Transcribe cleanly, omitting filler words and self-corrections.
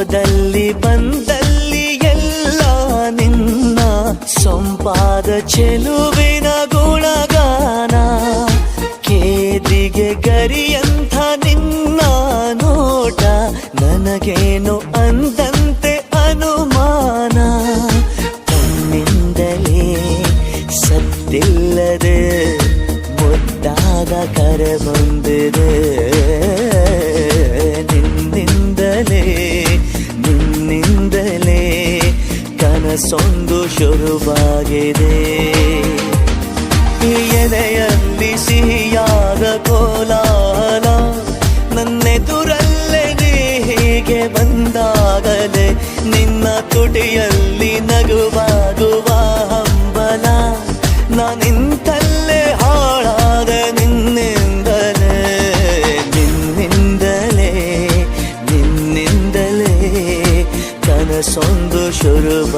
ಹೋದಲ್ಲಿ ಬಂದಲ್ಲಿ ಎಲ್ಲ ನಿನ್ನ ಸೊಂಪಾದ ಚೆಲುವಿನ ಗುಣಗಾನ. ಕೇದಿಗೆ ಗರಿಯಂಥ ನಿನ್ನ ನೋಟ ನನಗೇನು ಅಂದಂತೆ ಅನುಮಾನ. ತನ್ನಿಂದಲೇ ಸತ್ತಿಲ್ಲದೆ ಮುದ್ದಾದ ಕರೆ ಬಂದಿದೆ. ನಿನ್ನಿಂದಲೇ ಕನಸೊಂದು ಶುರುವಾಗಿದೆ. ಎದೆಯಲ್ಲಿ ಸಿಹಿಯಾದ ಕೋಲಾಹಲ ನನ್ನೆದುರಲ್ಲೇ ನೀ ಹೀಗೆ ಬಂದಾಗಲೇ ನಿನ್ನ ತುಟಿಯಲ್ಲಿ ನಗುವಾಗುವ ಹಂಬಲ. ನಾನಿಂತಲ್ಲೇ ಹಾಳಾದ ನಿನ್ನಿಂದಲೇ ಕನಸೊಂದು ಶುರುವ